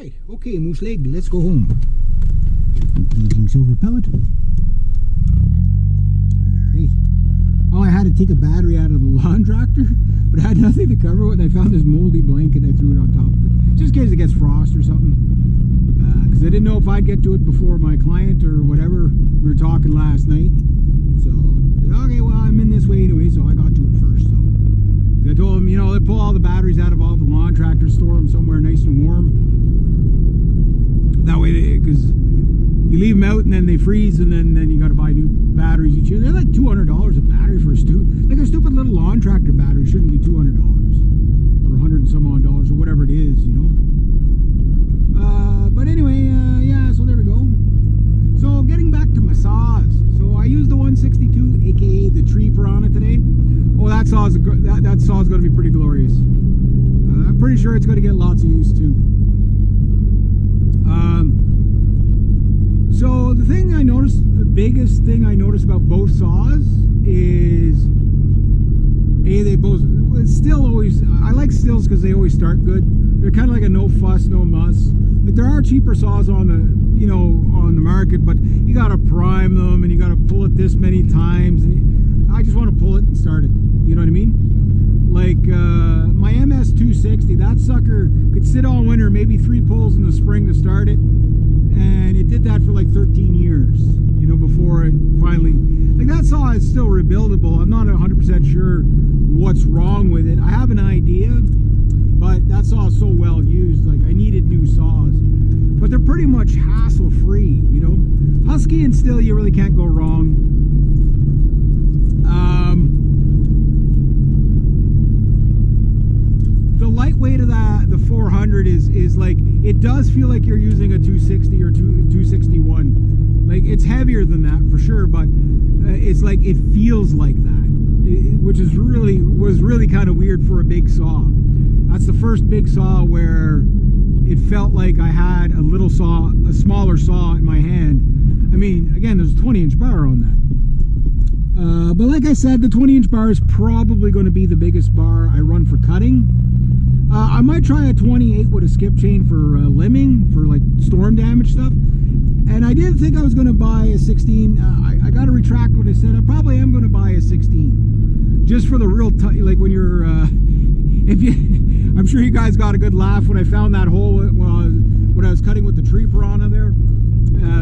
Right, okay, Moose Leg, let's go home. Engaging silver pellet. Alright. Oh, I had to take a battery out of the lawn tractor, but I had nothing to cover it, and I found this moldy blanket and I threw it on top of it. Just in case it gets frost or something. Because I didn't know if I'd get to it before my client or whatever. We were talking last night. So, okay, well, I'm in this way anyway, so I got to it first. So I told him, you know, they pull all the batteries out of all the lawn tractors, store them somewhere nice and warm. That way, because you leave them out and then they freeze, and then you got to buy new batteries each year. They're like $200 a battery for a stupid little lawn tractor battery. Shouldn't be $200 or $100 and some odd dollars or whatever it is, you know. But anyway, yeah. So there we go. So getting back to my saws. So I used the 162, aka the tree piranha today. Oh, that saw is going to be pretty glorious. I'm pretty sure it's going to get lots of use too. So the thing I noticed, the biggest thing I noticed about both saws is, they both, it's still always, I like stills because they always start good. They're kind of like a no fuss, no muss. Like there are cheaper saws on the, you know, on the market, but you got to prime them and you got to pull it this many times. And I just want to pull it and start it. You know what I mean? Like my MS 260, that sucker could sit all winter, maybe 3 pulls in the spring to start it. And it did that for like 13 years, you know, before it finally, like that saw is still rebuildable. I'm not 100% sure what's wrong with it. I have an idea, but that saw is so well used, like I needed new saws. But they're pretty much hassle free, you know. Husky and still, you really can't go wrong. The lightweight of the 400 is like, it does feel like you're using a 260 or 261. Like it's heavier than that for sure, but it's like it feels like that, which is was really kind of weird for a big saw. That's the first big saw where it felt like I had a smaller saw in my hand. I mean, again, there's a 20-inch bar on that. But like I said, the 20-inch bar is probably going to be the biggest bar I run for cutting. I might try a 28 with a skip chain for limbing, for like storm damage stuff. And I didn't think I was going to buy a 16. I got to retract what I said. I probably am going to buy a 16. Just for the real, like when you're, I'm sure you guys got a good laugh when I found that hole when I was cutting with the tree piranha there.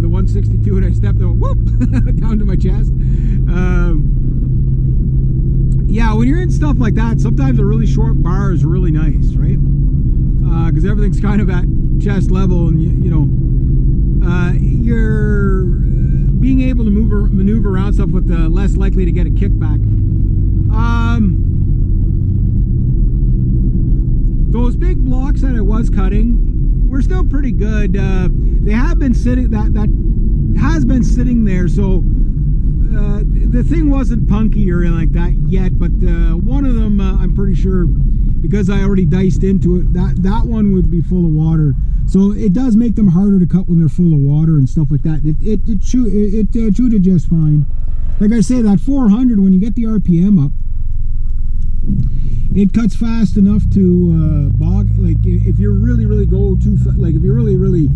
The 162, and I stepped on, whoop, down to my chest. Yeah, when you're in stuff like that, sometimes a really short bar is really nice, right? Because everything's kind of at chest level, and you know, you're being able to maneuver around stuff with less likely to get a kickback. Those big blocks that I was cutting were still pretty good. They have been sitting, that has been sitting there, so the thing wasn't punky or anything like that yet, but one of them, I'm pretty sure, because I already diced into it, that one would be full of water. So it does make them harder to cut when they're full of water and stuff like that. It chewed it just fine. Like I say, that 400, when you get the RPM up, it cuts fast enough to bog. Like if you really go too, like if you really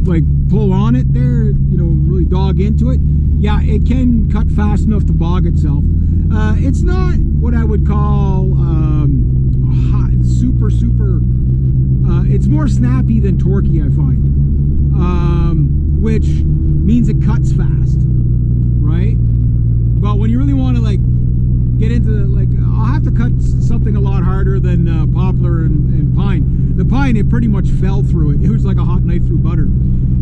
like pull on it there, you know, really dog into it, yeah, it can cut fast enough to bog itself. It's not what I would call hot, super. It's more snappy than torquey, I find, which means it cuts fast, right? But when you really want to like get into like, I'll have to cut something a lot harder than poplar and pine. The pine, it pretty much fell through it. It was like a hot knife through butter.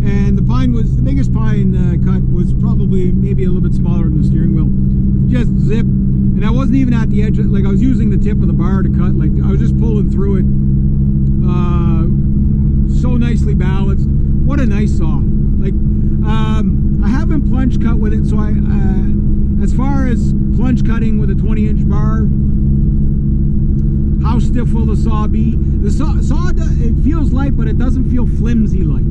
And the pine was, the biggest pine cut was probably maybe a little bit smaller than the steering wheel. Just zip. And I wasn't even at the edge, like I was using the tip of the bar to cut, like I was just pulling through it. So nicely balanced. What a nice saw. Like, I haven't plunge cut with it, so as far as plunge cutting with a 20-inch bar, how stiff will the saw be? The saw it feels light, but it doesn't feel flimsy light.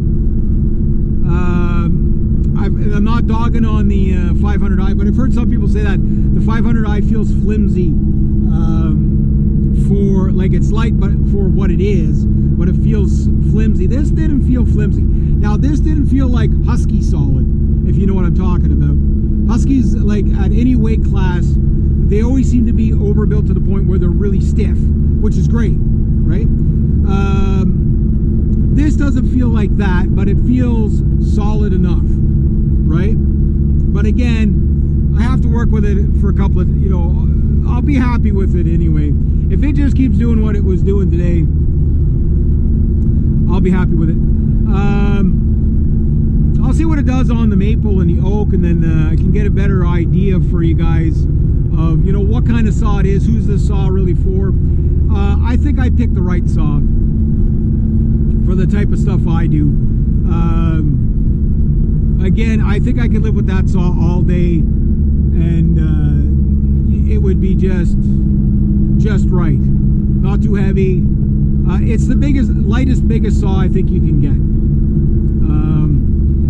I'm not dogging on the 500i, but I've heard some people say that the 500i feels flimsy for, like, it's light, but for what it is, but it feels flimsy flimsy. This didn't feel flimsy. Now this didn't feel like Husky solid, if you know what I'm talking about. Huskies, like at any weight class, they always seem to be overbuilt to the point where they're really stiff, which is great, right? This doesn't feel like that, but it feels solid enough, right? But again, I have to work with it for a couple of, you know, I'll be happy with it anyway. If it just keeps doing what it was doing today, I'll be happy with it. I'll see what it does on the maple and the oak, and then I can get a better idea for you guys of, you know, what kind of saw it is, who's this saw really for. I think I picked the right saw for the type of stuff I do. Again, I think I could live with that saw all day, and it would be just right. Not too heavy. It's the lightest, biggest saw I think you can get.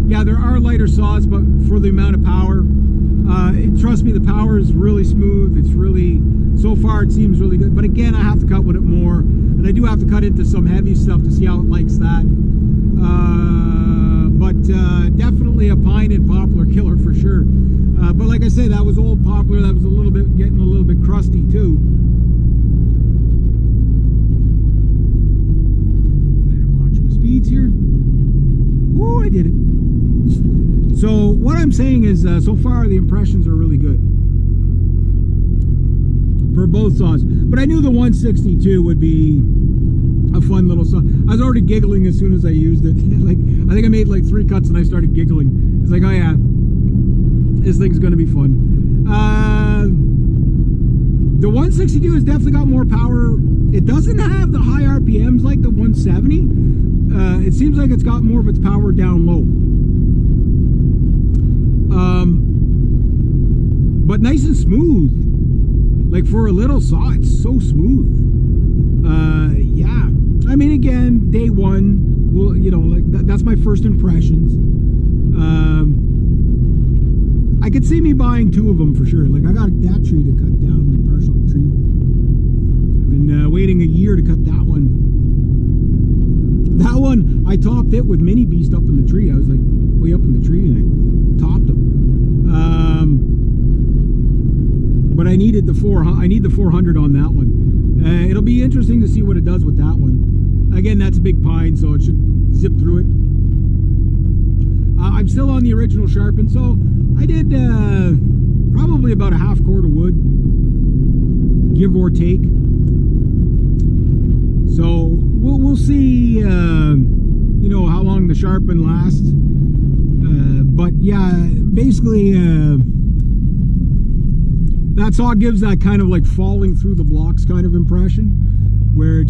Yeah, there are lighter saws, but for the amount of power, trust me, the power is really smooth. It's really, so far it seems really good. But again, I have to cut with it more, and I do have to cut into some heavy stuff to see how it likes that. But definitely a pine and poplar killer for sure. But like I say, that was old poplar. That was getting a little bit crusty too. Better watch my speeds here. Woo, I did it. So what I'm saying is, so far the impressions are really good for both saws. But I knew the 162 would be a fun little saw. I was already giggling as soon as I used it. Like, I think I made like 3 cuts and I started giggling. It's like, oh yeah, this thing's gonna be fun. The 162 has definitely got more power. It doesn't have the high RPMs like the 170. It seems like it's got more of its power down low. But nice and smooth. Like for a little saw, it's so smooth. Yeah. I mean, again, day one, well, you know, like that's my first impressions. I could see me buying 2 of them for sure. Like I got that tree to cut down, the partial tree. I've been waiting a year to cut that one. That one, I topped it with Mini Beast up in the tree. I was like way up in the tree and I topped them. But I needed the 400 on that one. It'll be interesting to see what it does with that one. Again, that's a big pine, so it should zip through it. I'm still on the original sharpen, so I did probably about a half cord of wood, give or take. So we'll see, you know, how long the sharpen lasts. But yeah, basically, that saw gives that kind of like falling through the blocks kind of impression, where it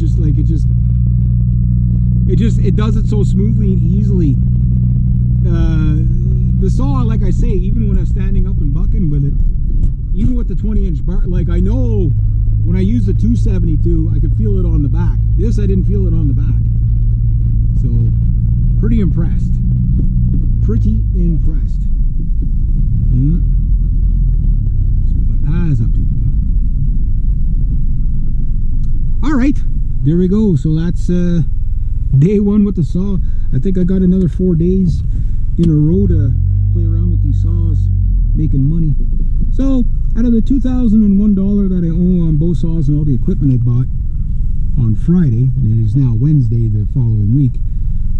does it so smoothly and easily. The saw, like I say, even when I'm standing up and bucking with it, even with the 20-inch bar, like I know when I use the 272, I could feel it on the back. This, I didn't feel it on the back. So, pretty impressed. Pretty impressed. See what my pa's up to. Alright, there we go. So that's day one with the saw. I think I got another 4 days in a row to play around with these saws, making money. So out of the $2,001 that I owe on both saws and all the equipment I bought on Friday, and it is now Wednesday the following week,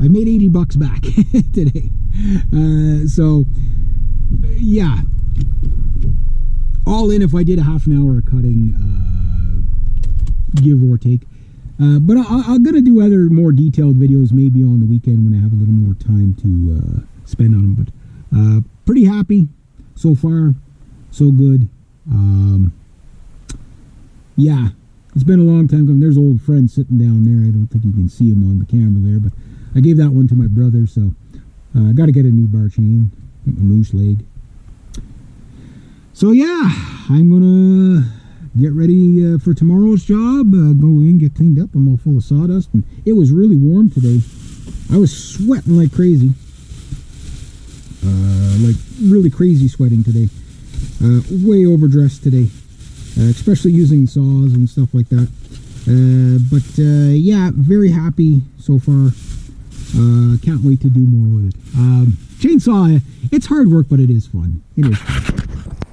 I made 80 bucks back today. So yeah, all in, if I did a half an hour of cutting, give or take. But I'm gonna do other more detailed videos maybe on the weekend when I have a little more time to spend on them. But pretty happy so far, so good. Yeah, it's been a long time coming. There's old friend sitting down there. I don't think you can see him on the camera there, but I gave that one to my brother, so I got to get a new bar chain, a moose leg. So yeah, I'm gonna get ready for tomorrow's job, go in, get cleaned up. I'm all full of sawdust, and it was really warm today. I was sweating like crazy, like really crazy sweating today. Way overdressed today, especially using saws and stuff like that. But yeah, very happy so far. Can't wait to do more with it. Chainsaw, it's hard work, but it is fun. It is fun.